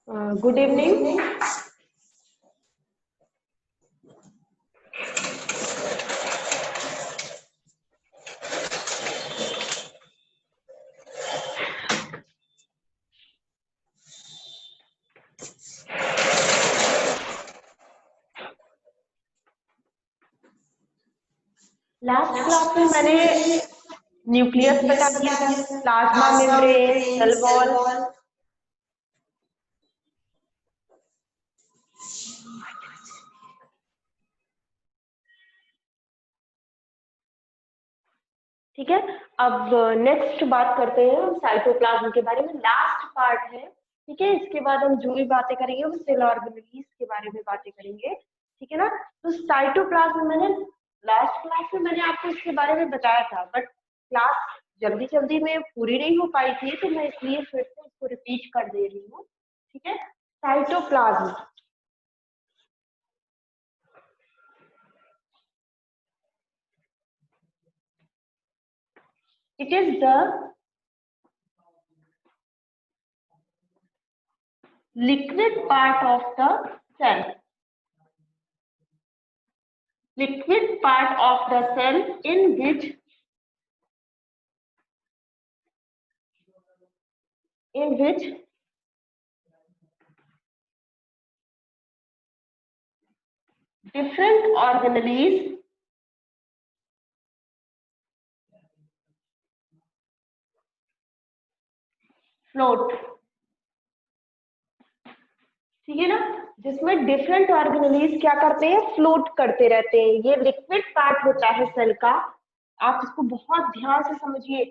Good evening. Last class में मैंने nucleus बता दिया था, प्लाज्मा मेम्ब्रेन, सेल वॉल। ठीक है, अब नेक्स्ट बात करते हैं हम साइटोप्लाज्म के बारे में। लास्ट पार्ट है, ठीक है। इसके बाद हम जो भी बातें करेंगे वो सेल ऑर्गेनेल्स के बारे में बातें करेंगे, ठीक है ना। तो साइटोप्लाज्म मैंने लास्ट क्लास में मैंने आपको इसके बारे में बताया था, बट क्लास जल्दी जल्दी में पूरी नहीं हो पाई थी, तो मैं इसलिए फिर से इसको रिपीट कर दे रही हूँ, ठीक है। Cytoplasm it is the liquid part of the cell. Liquid part of the cell in which different organelles float, ठीक है ना। जिसमें डिफरेंट ऑर्गेनेल्स क्या करते हैं, फ्लोट करते रहते हैं। ये लिक्विड पार्ट होता है सेल का, आप इसको बहुत ध्यान से समझिए।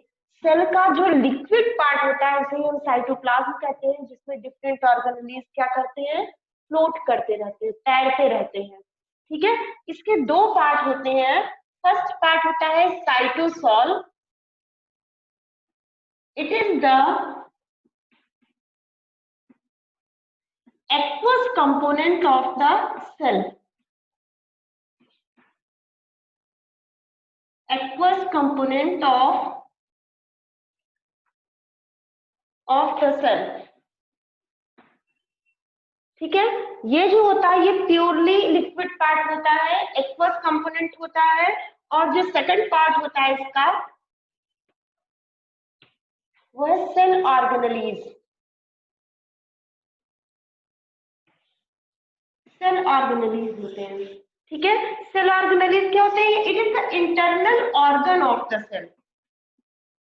सेल का जो लिक्विड पार्ट होता है उसे हम साइटोप्लाज्म कहते हैं, जिसमें डिफरेंट ऑर्गेनेल्स क्या करते हैं, फ्लोट करते रहते हैं, तैरते रहते हैं, ठीक है। इसके दो पार्ट होते हैं। फर्स्ट पार्ट होता है cytosol, it is the aqueous component of the cell. Aqueous component of the cell, ठीक है। ये जो होता है ये प्योरली लिक्विड पार्ट होता है, एक्वस कंपोनेंट होता है। और जो सेकंड पार्ट होता है इसका वो है सेल ऑर्गेनेल्स। सेल ऑर्गेनेल्स होते हैं, ठीक है। सेल ऑर्गेनेल्स क्या होते हैं, it is the internal organ of the cell.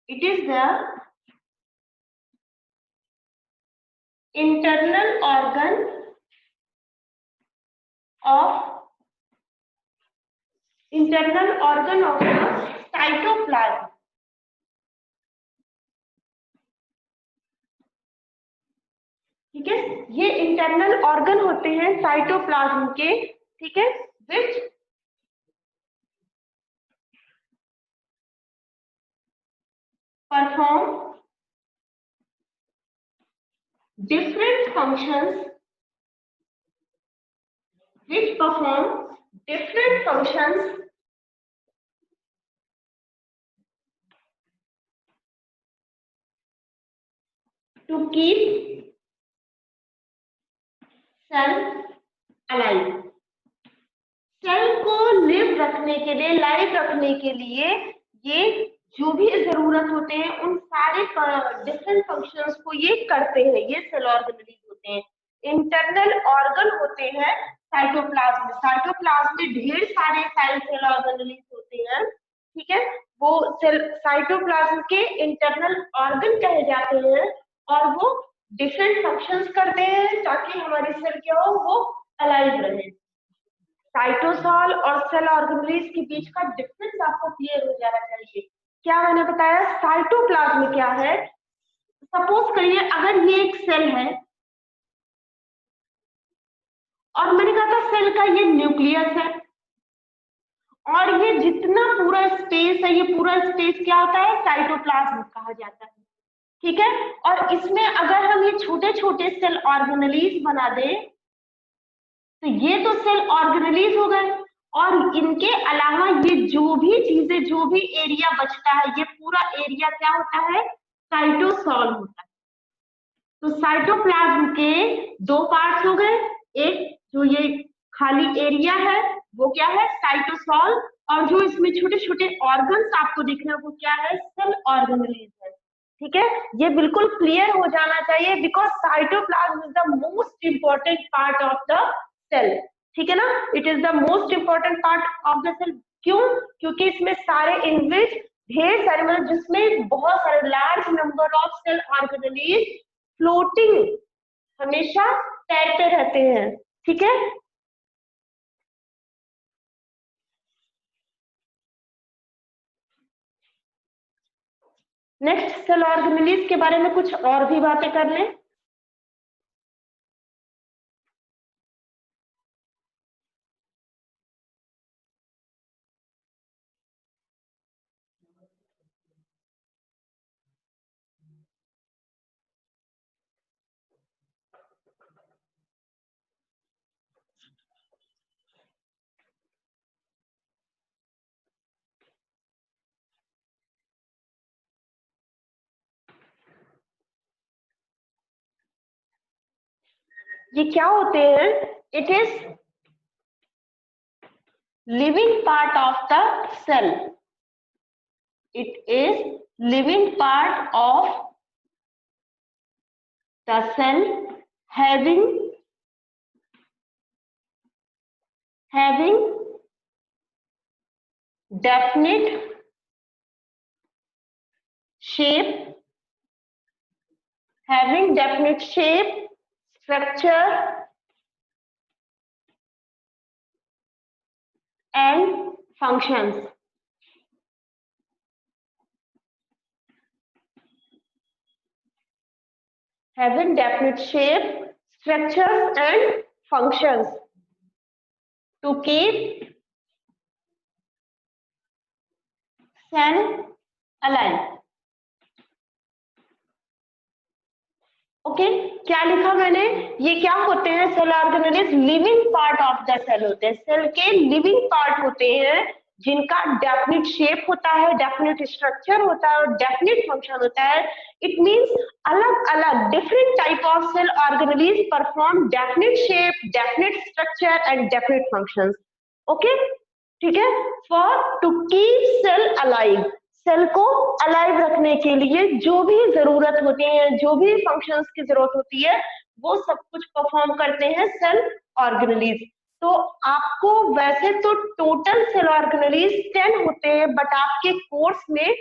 It is the internal organ of the cytoplasm, ठीक है। ये इंटरनल ऑर्गन होते हैं साइटोप्लाज्म के, ठीक है, which perform different functions to keep cell alive. Cell को लिव रखने के लिए, लाइव रखने के लिए ये जो भी जरूरत होते हैं उन सारे डिफरेंट फंक्शंस को ये करते हैं। ये सेल ऑर्गेनेल्स होते हैं, इंटरनल ऑर्गन होते हैं साइटोप्लाज्म में। साइटोप्लाज्म में ढेर सारे सेल ऑर्गेनेल्स होते हैं, ठीक है। वो सेल साइटोप्लाज्म के इंटरनल ऑर्गन कहे जाते हैं और वो डिफरेंट फंक्शंस करते हैं ताकि हमारी सेल क्या हो, वो अलाइव रहे। साइटोसॉल और सेल ऑर्गेनेल्स के बीच का डिफरेंस आपको क्लियर हो जाना चाहिए। क्या मैंने बताया, साइटोप्लाज्म क्या है। सपोज करिए अगर ये एक सेल है और मैंने कहा था सेल का ये न्यूक्लियस है और ये जितना पूरा स्पेस है, ये पूरा स्पेस क्या होता है, साइटोप्लाज्म कहा जाता है, ठीक है। और इसमें अगर हम ये छोटे छोटे सेल ऑर्गेनेल्स बना दें तो ये तो सेल ऑर्गेनेल्स हो गए, और इनके अलावा ये जो भी चीजें, जो भी एरिया बचता है, ये पूरा एरिया क्या होता है, साइटोसॉल होता है। तो साइटोप्लाज्म के दो पार्ट्स हो गए, एक जो ये खाली एरिया है वो क्या है, साइटोसॉल, और जो इसमें छोटे छोटे ऑर्गन्स आपको दिख रहे हैं वो क्या है, सेल ऑर्गेनेलीज है। ठीक है, ये बिल्कुल क्लियर हो जाना चाहिए, because cytoplasm is the most important part of the cell. ठीक है ना, it is the most important part of the cell. क्यों? क्योंकि इसमें सारे इनविच ढेर सारे, मतलब जिसमें बहुत सारे large number of cell organelles floating हमेशा तैरते रहते हैं। ठीक है, नेक्स्ट सेल ऑर्गेनेलीज के बारे में कुछ और भी बातें कर लें। ये क्या होते हैं? It is living part of the cell. It is living part of the cell having definite shape, structure and functions. Having definite shape, structures and functions to keep cell alive. Okay, क्या लिखा मैंने? ये क्या होते हैं? Cell organelles living part of the cell होते हैं, cell के लिविंग पार्ट होते हैं जिनका डेफिनिट शेप होता है, डेफिनिट स्ट्रक्चर होता है और डेफिनिट फंक्शन होता है। इट मींस अलग अलग different type of cell organelles perform definite shape, definite structure and definite functions. Okay, ठीक है, for to keep cell alive, cell को अलाइव रखने के लिए जो भी जरूरत होती है, जो भी फंक्शंस की जरूरत होती है, वो सब कुछ परफॉर्म करते हैं सेल ऑर्गेनेलीज। तो आपको वैसे तो टोटल सेल ऑर्गेनेलीज 10 होते हैं, बट आपके कोर्स में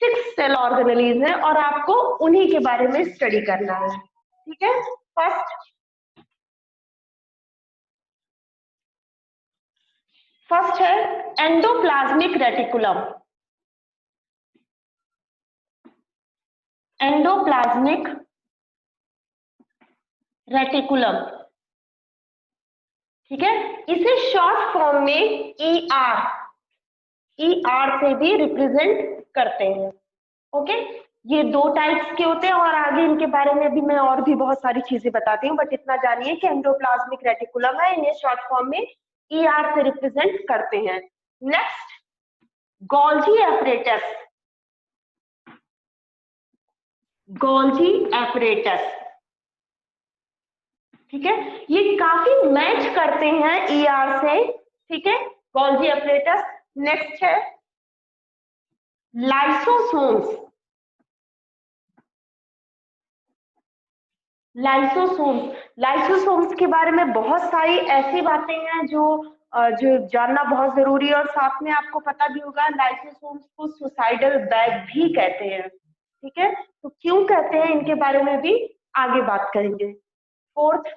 6 सेल ऑर्गेनेलीज हैं और आपको उन्हीं के बारे में स्टडी करना है। ठीक है, फर्स्ट है एंडोप्लाज्मिक रेटिकुलम। एंडोप्लाज्मिक रेटिकुलम, ठीक है, इसे शॉर्ट फॉर्म में ER से भी रिप्रेजेंट करते हैं। ओके, ये दो टाइप्स के होते हैं और आगे इनके बारे में भी मैं और भी बहुत सारी चीजें बताती हूँ, बट इतना जानिए कि एंडोप्लाज्मिक रेटिकुलम है, इन्हें शॉर्ट फॉर्म में ER से रिप्रेजेंट करते हैं। Next, Golgi apparatus. Golgi apparatus, ठीक है, ये काफी मैच करते हैं ER से। ठीक है, गोल्जी एपरेटस। नेक्स्ट है लाइसोसोम्स। लाइसोसोम्स के बारे में बहुत सारी ऐसी बातें हैं जो जानना बहुत जरूरी है, और साथ में आपको पता भी होगा लाइसोसोम्स को सुसाइडल बैग भी कहते हैं। ठीक है, तो क्यों कहते हैं इनके बारे में भी आगे बात करेंगे। Fourth,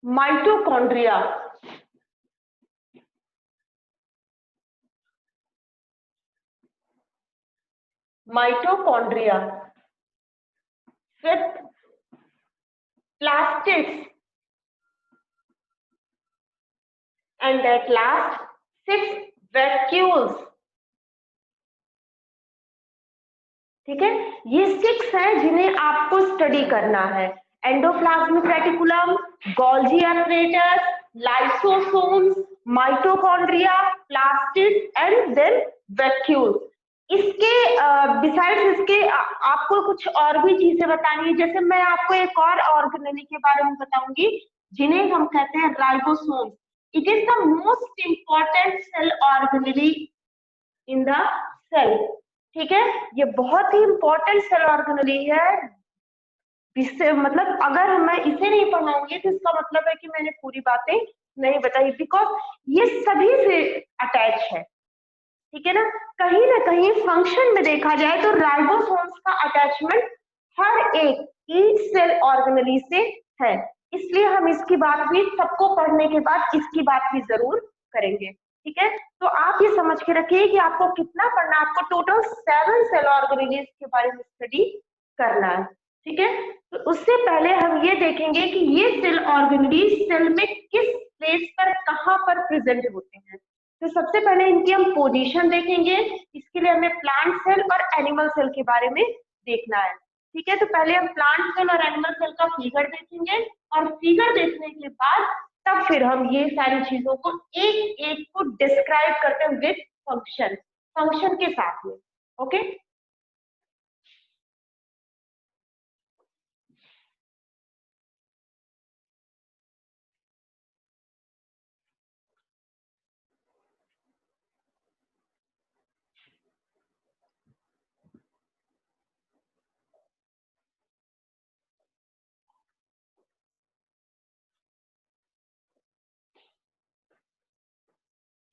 mitochondria. Mitochondria. Fifth, plastids, and at last 6 vacuoles। ठीक है, ये 6 हैं जिन्हें आपको स्टडी करना है। Endoplasmic reticulum, Golgi apparatus, lysosomes, mitochondria, plastid and then vacuoles. इसके बिसाइड्स इसके आपको कुछ और भी चीजें बतानी है। जैसे मैं आपको एक और ऑर्गेनेली के बारे में बताऊंगी जिन्हें हम कहते हैं ribosome. It is the most important cell organelle in the cell. ठीक है, ये बहुत ही इंपॉर्टेंट सेल ऑर्गेनेली है। इससे मतलब अगर मैं इसे नहीं पढ़ाऊंगी तो इसका मतलब है कि मैंने पूरी बातें नहीं बताई, बिकॉज ये सभी से अटैच है। ठीक है ना कहीं फंक्शन में देखा जाए तो राइबोसोम्स का अटैचमेंट हर एक ईच सेल ऑर्गेनेली से है। इसलिए हम इसकी बात भी सबको पढ़ने के बाद इसकी बात भी जरूर करेंगे। ठीक है, तो आप ये समझ के रखिए कि आपको कितना पढ़ना है। आपको टोटल 7 सेल ऑर्गेनेलीज के बारे में स्टडी करना है। ठीक है, तो उससे पहले हम ये देखेंगे कि ये सेल ऑर्गेनेलीज सेल में किस प्लेस पर कहाँ पर प्रेजेंट होते हैं। तो सबसे पहले इनकी हम पोजीशन देखेंगे। इसके लिए हमें प्लांट सेल और एनिमल सेल के बारे में देखना है। ठीक है, तो पहले हम प्लांट सेल और एनिमल सेल का फिगर देखेंगे और फिगर देखने के बाद तब फिर हम ये सारी चीजों को एक एक को डिस्क्राइब करते हैं विद फंक्शन, फंक्शन के साथ में। ओके,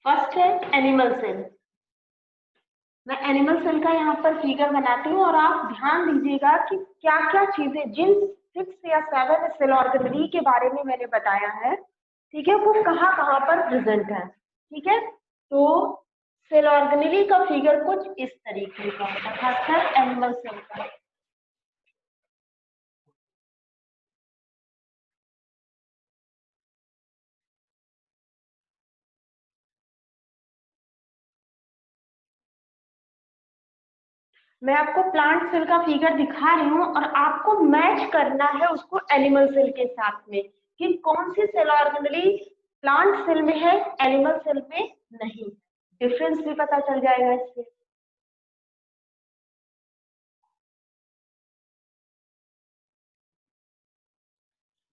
फर्स्ट है एनिमल सेल। मैं एनिमल सेल का यहाँ पर फिगर बनाती हूँ और आप ध्यान दीजिएगा कि क्या क्या चीजें जिन 6 या 7 सेल ऑर्गेनेली के बारे में मैंने बताया है, ठीक है, वो कहाँ कहाँ पर प्रेजेंट है। ठीक है, तो सेल ऑर्गेनेली का फिगर कुछ इस तरीके का होगा, खासकर एनिमल सेल का। मैं आपको प्लांट सेल का फिगर दिखा रही हूँ और आपको मैच करना है उसको एनिमल सेल के साथ में कि कौन सी सेल ऑर्गेनेली प्लांट सेल में है, एनिमल सेल में नहीं। डिफरेंस भी पता चल जाएगा इससे।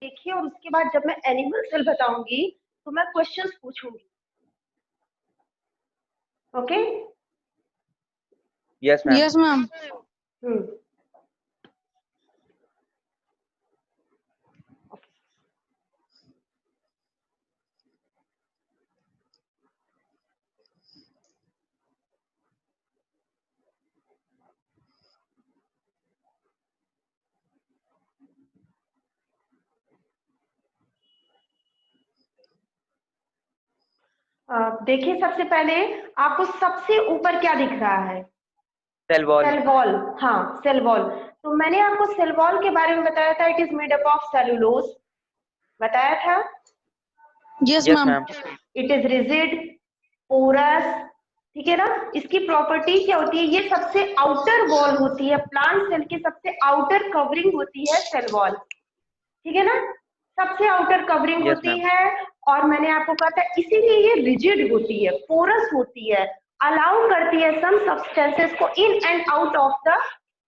देखिए, और उसके बाद जब मैं एनिमल सेल बताऊंगी तो मैं क्वेश्चंस पूछूंगी। Okay, yes ma'am. Yes ma'am. देखिए, सबसे पहले आपको सबसे ऊपर क्या दिख रहा है? Cell wall. सेल वॉल, हाँ सेल वॉल। तो मैंने आपको सेल वॉल के बारे में बताया था, it is made up of cellulose, बताया था। Yes yes ma'am. Ma'am. It is rigid, porous. ठीक है ना, इसकी प्रॉपर्टी क्या होती है? ये सबसे आउटर वॉल होती है, प्लांट सेल की सबसे आउटर कवरिंग होती है सेल वॉल। ठीक है ना, सबसे आउटर कवरिंग यस होती मैम। है। और मैंने आपको कहा था इसीलिए ये रिजिड होती है, पोरस होती है, अलाउ करती है सम सब्सटेंसेस को in and out of the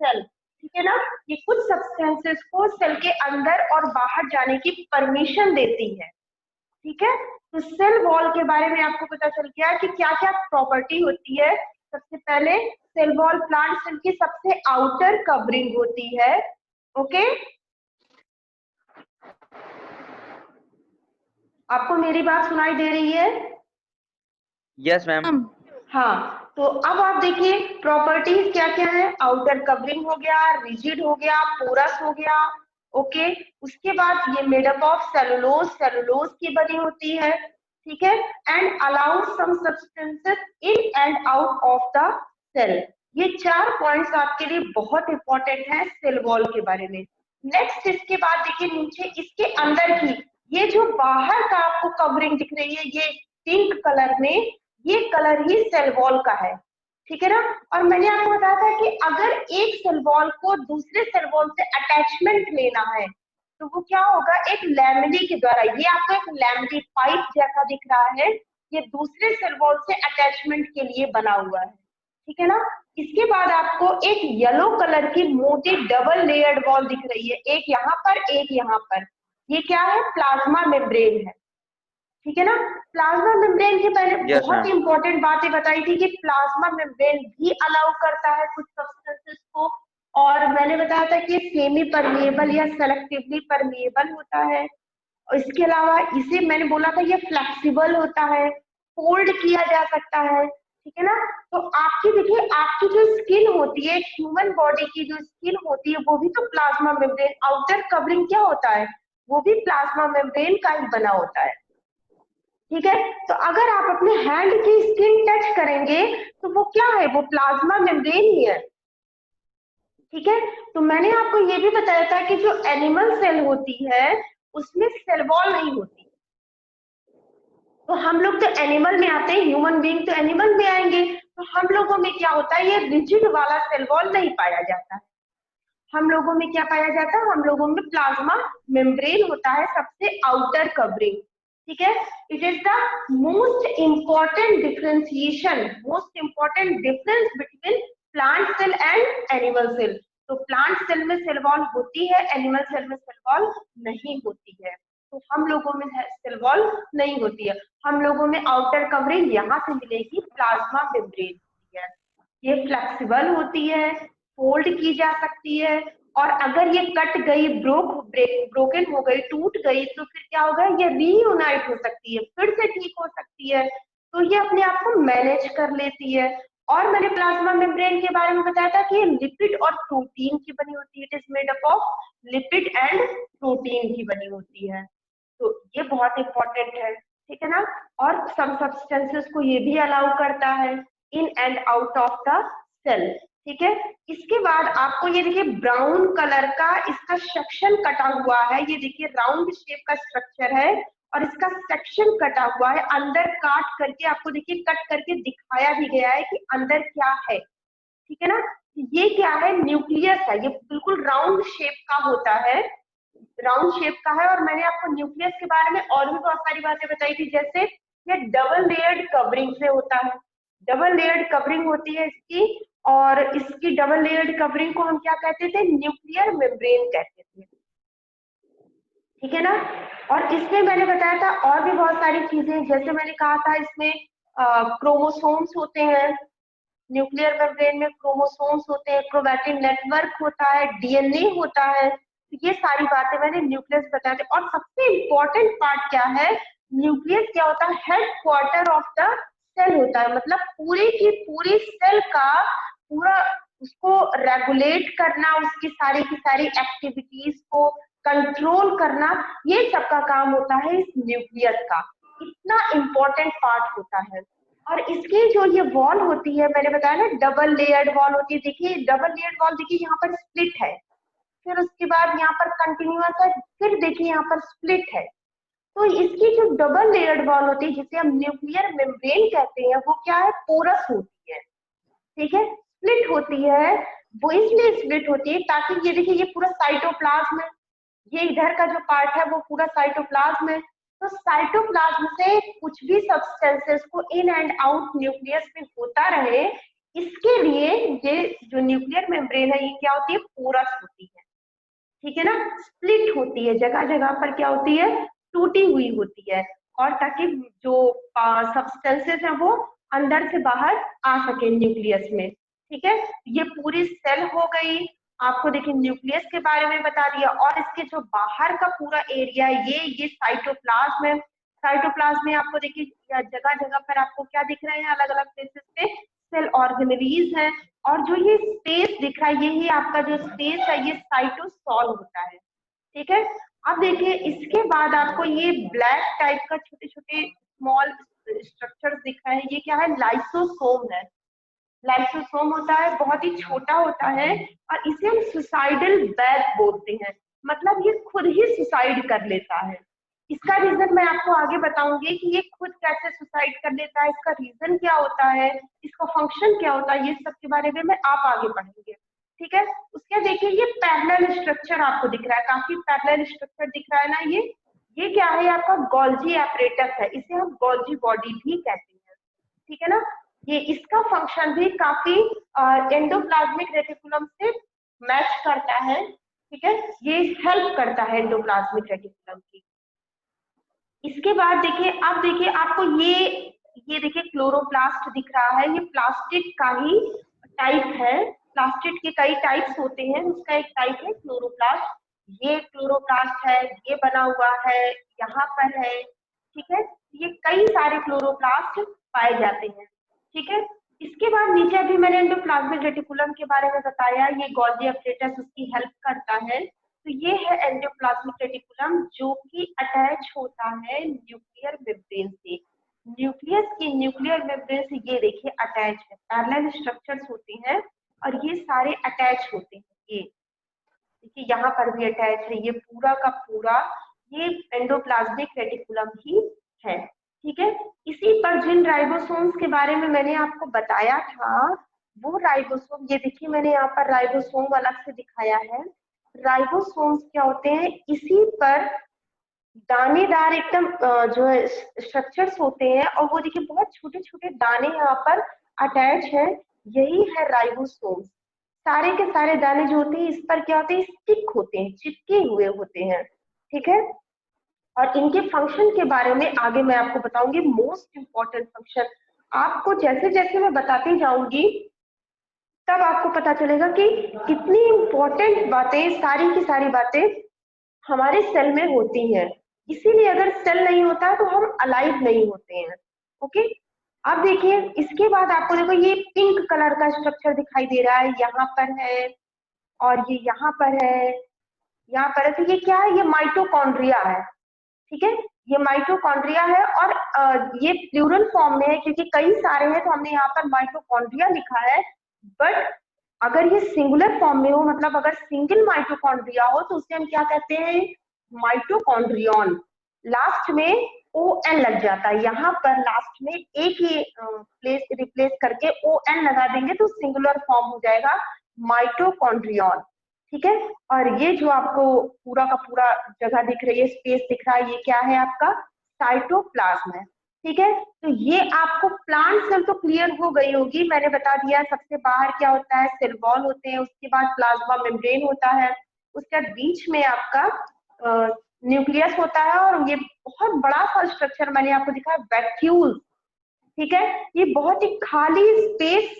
cell. ठीक है ना, ये कुछ सब्सटेंसेस को सेल के अंदर और बाहर जाने की परमिशन देती है। ठीक है, तो सेल वॉल के बारे में आपको पता चल गया कि क्या क्या प्रॉपर्टी होती है। सबसे पहले सेल वॉल प्लांट सेल की सबसे आउटर कवरिंग होती है। ओके, आपको मेरी बात सुनाई दे रही है? Yes ma'am. हाँ, तो अब आप देखिए प्रॉपर्टीज क्या क्या है। आउटर कवरिंग हो गया, रिजिड हो गया, पोरस हो गया। ओके, उसके बाद ये मेडअप ऑफ सेलुलोज, सेलुलोज की बनी होती है। ठीक है, and allow some substances in and out of the cell. ये 4 पॉइंट्स आपके लिए बहुत इंपॉर्टेंट है सेल वॉल के बारे में। नेक्स्ट इसके बाद देखिए नीचे इसके अंदर की ये जो बाहर का आपको कवरिंग दिख रही है, ये पिंक कलर में, ये कलर ही सेल वॉल का है। ठीक है ना, और मैंने आपको बताया था कि अगर एक सेल वॉल को दूसरे सेल वॉल से अटैचमेंट लेना है तो वो क्या होगा? एक लैमिनी के द्वारा। ये आपको एक लैमिनी पाइप जैसा दिख रहा है, ये दूसरे सेल वॉल से अटैचमेंट के लिए बना हुआ है। ठीक है ना। इसके बाद आपको एक येलो कलर की मोटी डबल लेयर्ड वॉल दिख रही है, एक यहाँ पर एक यहाँ पर। ये क्या है? प्लाज्मा मेम्ब्रेन है, ठीक है ना। प्लाज्मा मेम्ब्रेन के पहले Yes, बहुत ma'am. इंपॉर्टेंट बातें बताई थी कि प्लाज्मा मेम्ब्रेन भी अलाउ करता है कुछ सब्सटेंसेस को, और मैंने बताया था कि सेमी परमिएबल या सेलेक्टिवली परमिएबल होता है। और इसके अलावा इसे मैंने बोला था ये फ्लेक्सिबल होता है, फोल्ड किया जा सकता है, ठीक है ना। तो आपकी देखिए, आपकी जो स्किन होती है, ह्यूमन बॉडी की जो स्किन होती है, वो भी तो प्लाज्मा मेम्ब्रेन, आउटर कवरिंग क्या होता है, वो भी प्लाज्मा मेम्ब्रेन का ही बना होता है, ठीक है। तो अगर आप अपने हैंड की स्किन टच करेंगे तो वो क्या है? वो प्लाज्मा मेम्ब्रेन ही है, ठीक है। तो मैंने आपको ये भी बताया था कि जो एनिमल सेल होती है उसमें सेल वॉल नहीं होती। तो हम लोग तो एनिमल में आते हैं, ह्यूमन बीइंग तो एनिमल में आएंगे, तो हम लोगों में क्या होता है, ये रिजिड वाला सेल वॉल नहीं पाया जाता है। हम लोगों में क्या पाया जाता है? हम लोगों में प्लाज्मा मेम्ब्रेन होता है, सबसे आउटर कवरिंग, ठीक है। It is the most important differentiation, most important difference between plant cell and animal cell. तो प्लांट सेल में सेल वॉल होती है, एनिमल सेल में सेल वॉल नहीं होती है। तो हम लोगों में सेल वॉल नहीं होती है, हम लोगों में आउटर कवरिंग यहाँ से मिलेगी, प्लाज्मा मेम्ब्रेन होती है। ये फ्लेक्सिबल होती है, फोल्ड की जा सकती है, और अगर ये कट गई, ब्रोकन हो गई, टूट गई, तो फिर क्या होगा? ये रीयूनाइट हो सकती है, फिर से ठीक हो सकती है। तो ये अपने आप को मैनेज कर लेती है। और मैंने प्लाज्मा मेम्ब्रेन के बारे में बताया था कि ये लिपिड और प्रोटीन की बनी होती है, it is made up of lipid and protein की बनी होती है। तो ये बहुत इंपॉर्टेंट है, ठीक है ना। और सम सब्सटेंसेस को ये भी अलाउ करता है in and out of the cell, ठीक है। इसके बाद आपको ये देखिए ब्राउन कलर का इसका सेक्शन कटा हुआ है, ये देखिए राउंड शेप का स्ट्रक्चर है और इसका सेक्शन कटा हुआ है, अंदर काट करके आपको देखिए कट करके दिखाया भी गया है कि अंदर क्या है, ठीक है ना। ये क्या है? न्यूक्लियस है, ये बिल्कुल राउंड शेप का होता है, राउंड शेप का है। और मैंने आपको न्यूक्लियस के बारे में और भी बहुत सारी बातें बताई थी, जैसे ये डबल लेयर्ड कवरिंग से होता है, डबल लेयर्ड कवरिंग होती है इसकी, और इसकी डबल लेयर्ड कवरिंग को हम क्या कहते थे? न्यूक्लियर मेम्ब्रेन कहते थे, ठीक है ना। और इसमें मैंने बताया था और भी बहुत सारी चीजें, जैसे मैंने कहा था इसमें क्रोमोसोम्स होते हैं, न्यूक्लियर मेम्ब्रेन में क्रोमोसोम्स होते हैं, क्रोमैटिन नेटवर्क होता है, डीएनए होता है। तो ये सारी बातें मैंने न्यूक्लियस बताया था। और सबसे इम्पोर्टेंट पार्ट क्या है? न्यूक्लियस क्या होता है? Headquarter of the cell होता है, मतलब पूरी की पूरी सेल का पूरा उसको रेगुलेट करना, उसकी सारी की सारी एक्टिविटीज को कंट्रोल करना, ये सबका काम होता है इस न्यूक्लियस का। इतना इम्पोर्टेंट पार्ट होता है। और इसकी जो ये वॉल होती है, मैंने बताया ना डबल लेयर्ड वॉल होती है, देखिए डबल लेयर्ड वॉल, देखिए यहाँ पर स्प्लिट है, फिर उसके बाद यहाँ पर कंटिन्यूअस है, फिर देखिए यहाँ पर स्प्लिट है। तो इसकी जो डबल लेयर्ड वॉल होती है, जिसे हम न्यूक्लियर मेम्ब्रेन कहते हैं, वो क्या है? पोरस होती है, ठीक है। स्प्लिट होती है, वो इसलिए स्प्लिट होती है ताकि ये देखिए ये पूरा साइटोप्लाज्म है, ये इधर का जो पार्ट है वो पूरा साइटोप्लाज्म है। तो साइटोप्लाज्म से कुछ भी सब्सटेंसेस को इन एंड आउट न्यूक्लियस में होता रहे, इसके लिए ये जो न्यूक्लियर मेम्ब्रेन है ये क्या होती है? पोरस होती है, ठीक है ना। स्प्लिट होती है, जगह जगह पर क्या होती है? टूटी हुई होती है, और ताकि जो सब्सटेंसेस है वो अंदर से बाहर आ सके न्यूक्लियस में, ठीक है। ये पूरी सेल हो गई, आपको देखिए न्यूक्लियस के बारे में बता दिया। और इसके जो बाहर का पूरा एरिया है, ये साइटोप्लाज्म है। साइटोप्लाज्म में आपको देखिए जगह जगह पर आपको क्या दिख रहे हैं? अलग अलग प्लेसेस पे सेल ऑर्गेनेलीज है, और जो ये स्पेस दिख रहा है, यही आपका जो स्पेस है, ये साइटोसॉल होता है, ठीक है। अब देखिए इसके बाद आपको ये ब्लैक टाइप का छोटे छोटे स्मॉल स्ट्रक्चर दिख रहे हैं, ये क्या है? लाइसोसोम है। लाइसोसोम होता है, बहुत ही छोटा होता है, और इसे हम सुसाइडल बैग बोलते हैं, मतलब ये खुद ही सुसाइड कर लेता है। इसका रीजन मैं आपको आगे बताऊंगी कि ये खुद कैसे सुसाइड कर लेता है, इसका रीजन क्या होता है, इसका फंक्शन क्या होता है, ये सब के बारे में आप आगे पढ़ेंगे, ठीक है। उसके देखिए ये पैरेलल स्ट्रक्चर आपको दिख रहा है, काफी पैरेलल स्ट्रक्चर दिख रहा है ना, ये क्या है? आपका गोल्जी एपरेटस है, इसे हम गोल्जी बॉडी भी कहते हैं, ठीक है ना। ये इसका फंक्शन भी काफी एंडोप्लाज्मिक रेटिकुलम से मैच करता है, ठीक है, ये हेल्प करता है एंडोप्लाज्मिक रेटिकुलम की। इसके बाद देखिए, अब देखिए आपको ये देखिए क्लोरोप्लास्ट दिख रहा है, ये प्लास्टिक का ही टाइप है, प्लास्टिक के कई टाइप्स होते हैं, उसका एक टाइप है क्लोरोप्लास्ट। ये क्लोरोप्लास्ट है, ये बना हुआ है, यहाँ पर है, ठीक है, ये कई सारे क्लोरोप्लास्ट पाए जाते हैं, ठीक है। इसके बाद नीचे अभी मैंने एंडोप्लाज्मिक रेटिकुलम के बारे में बताया, ये गोल्गी अपरेटस उसकी हेल्प करता है। तो ये है एंडोप्लाज्मिक रेटिकुलम, जो कि अटैच होता है न्यूक्लियर मेम्ब्रेन से। न्यूक्लियस की न्यूक्लियर मेम्ब्रेन से ये देखिए अटैच है, पैरेलल स्ट्रक्चर्स होते हैं और ये सारे अटैच होते हैं। ये देखिए यहाँ पर भी अटैच है, ये पूरा का पूरा ये एंडोप्लाज्मिक रेटिकुलम ही है, ठीक है। इसी पर जिन राइबोसोम्स के बारे में मैंने आपको बताया था, वो राइबोसोम, ये देखिए मैंने यहाँ पर राइबोसोम अलग से दिखाया है। राइबोसोम्स क्या होते हैं, इसी पर दानेदार एकदम जो है स्ट्रक्चर्स होते हैं, और वो देखिए बहुत छोटे छोटे दाने यहाँ पर अटैच है, यही है राइबोसोम्स। सारे के सारे दाने जो होते हैं इस पर क्या होते हैं, स्टिक होते हैं, चिपके हुए होते हैं, ठीक है। और इनके फंक्शन के बारे में आगे मैं आपको बताऊंगी, मोस्ट इंपॉर्टेंट फंक्शन। आपको जैसे जैसे मैं बताती जाऊंगी तब आपको पता चलेगा कि कितनी इंपॉर्टेंट बातें, सारी की सारी बातें हमारे सेल में होती हैं। इसीलिए अगर सेल नहीं होता है तो हम अलाइव नहीं होते हैं, ओके। अब देखिए इसके बाद आपको देखो ये पिंक कलर का स्ट्रक्चर दिखाई दे रहा है, यहाँ पर है और ये यहाँ पर है, यहाँ पर है। तो ये क्या है, ये माइटोकॉन्ड्रिया है, ठीक है, ये माइटोकॉन्ड्रिया है। और ये प्लूरल फॉर्म में है क्योंकि कई सारे हैं, तो हमने यहाँ पर माइटोकॉन्ड्रिया लिखा है। बट अगर ये सिंगुलर फॉर्म में हो, मतलब अगर सिंगल माइटोकॉन्ड्रिया हो, तो उसे हम क्या कहते हैं, माइटोकॉन्ड्रियन। लास्ट में ओ एन लग जाता है, यहाँ पर लास्ट में एक ही प्लेस रिप्लेस करके ओ एन लगा देंगे तो सिंगुलर फॉर्म हो जाएगा माइटोकॉन्ड्रियन, ठीक है। और ये जो आपको पूरा का पूरा जगह दिख रही है, स्पेस दिख रहा है, ये क्या है आपका साइटोप्लाज्म है, ठीक है। तो ये आपको प्लांट सेल तो क्लियर हो गई होगी, मैंने बता दिया सबसे बाहर क्या होता है, सेल वॉल होते हैं, उसके बाद प्लाज्मा मेम्ब्रेन होता है, उसके बाद बीच में आपका न्यूक्लियस होता है, और ये बहुत बड़ा सा स्ट्रक्चर मैंने आपको दिखाया वैक्यूल, ठीक है। ये बहुत ही खाली स्पेस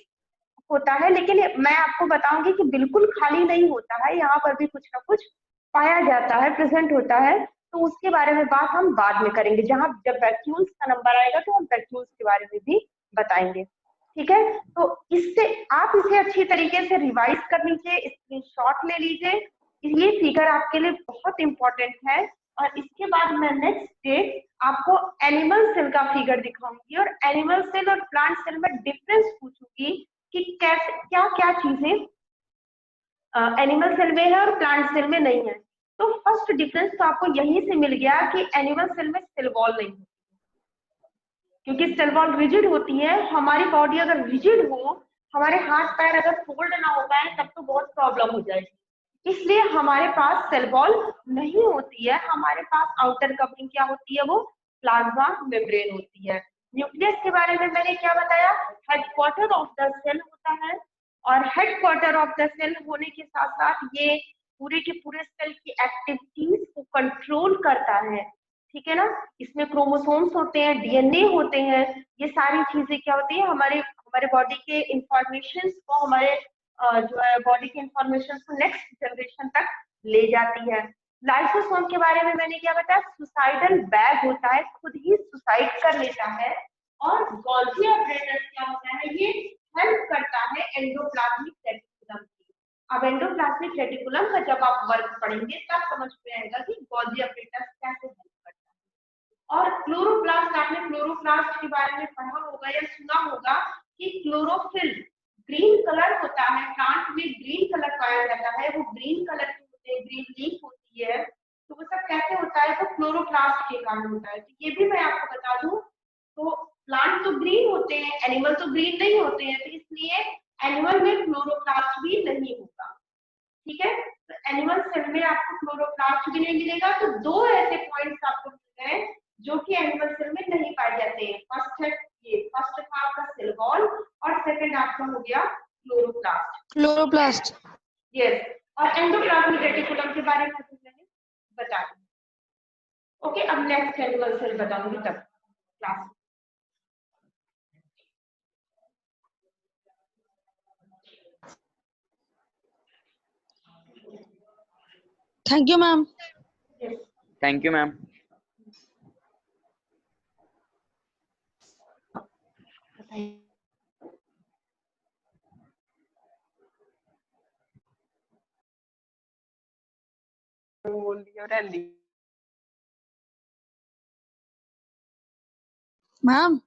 होता है, लेकिन मैं आपको बताऊंगी कि बिल्कुल खाली नहीं होता है, यहाँ पर भी कुछ ना कुछ पाया जाता है, प्रेजेंट होता है। तो उसके बारे में बात हम बाद में करेंगे, जहां जब वैक्यूल्स का नंबर आएगा तो हम वैक्यूल्स के बारे में भी बताएंगे, ठीक है। तो इससे आप इसे अच्छी तरीके से रिवाइज कर लीजिए, स्क्रीनशॉट ले लीजिए, ये फिगर आपके लिए बहुत इंपॉर्टेंट है। और इसके बाद मैं नेक्स्ट डे आपको एनिमल सेल का फिगर दिखाऊंगी, और एनिमल सेल और प्लांट सेल में डिफरेंस पूछूंगी कि कैसे क्या क्या चीजें एनिमल सेल में है और प्लांट सेल में नहीं है। तो फर्स्ट डिफरेंस तो आपको यहीं से मिल गया कि एनिमल सेल में सेल वॉल नहीं होती, क्योंकि सेल वॉल रिजिड होती है। हमारी बॉडी अगर रिजिड हो, हमारे हाथ पैर अगर फोल्ड ना हो पाए, तब तो बहुत प्रॉब्लम हो जाएगी। इसलिए हमारे पास सेल वॉल नहीं होती है, हमारे पास आउटर कवरिंग क्या होती है, वो प्लाज्मा मेम्ब्रेन होती है। न्यूक्लियस के बारे में मैंने क्या बताया, हेडक्वार्टर ऑफ द सेल होता है, और हेडक्वार्टर ऑफ द सेल होने के साथ साथ ये पूरे के पूरे सेल की एक्टिविटीज को कंट्रोल करता है, ठीक है ना। इसमें क्रोमोसोम्स होते हैं, डीएनए होते हैं, ये सारी चीजें क्या होती है, हमारे हमारे बॉडी के इंफॉर्मेशन को, हमारे जो है बॉडी के इंफॉर्मेशन को नेक्स्ट जनरेशन तक ले जाती है। लाइसोसोम के बारे में मैंने क्या बताया, सुसाइडल बैग होता है, खुद ही सुसाइड कर लेता है। और गोल्गी अपरेटस क्या होता है, ये हेल्प करता है एंडोप्लाज्मिक रेटिकुलम की। अब एंडोप्लाज्मिक रेटिकुलम का जब आप वर्क पढ़ेंगे तब समझ में आएगा कि गोल्गी अपरेटस कैसे हेल्प करता है। और क्लोरोप्लास्ट, आपने क्लोरोप्लास्ट के बारे में पढ़ा होगा या सुना होगा कि क्लोरोफिल ग्रीन कलर होता है, प्लांट में ग्रीन कलर पाया जाता है, वो ग्रीन कलर के होते हैं, ग्रीन लीफ होती है, तो वो सब कैसे होता है, तो क्लोरोप्लास्ट के कारण होता है। तो ये भी मैं आपको बता दूं, तो प्लांट तो ग्रीन होते हैं, एनिमल तो ग्रीन नहीं होते हैं, तो इसलिए एनिमल में क्लोरोप्लास्ट भी नहीं होगा, ठीक है। तो एनिमल सेल में आपको क्लोरोप्लास्ट भी नहीं मिलेगा। तो दो ऐसे पॉइंट्स आपको मिल गए जो कि एनिमल सेल में नहीं पाए जाते हैं। फर्स्ट है ये फर्स्ट था आपका सेल वॉल और सेकंड आपका हो गया क्लोरोप्लास्ट। Chloroplast. यस, और एंडोप्लाज्मिक रेटिकुलम के बारे में मैंने बता दिया। ओके, अब नेक्स्ट एनिमल सेल बताऊंगी तब class. Thank you, ma'am. Yes, Thank you, ma'am. Ma'am.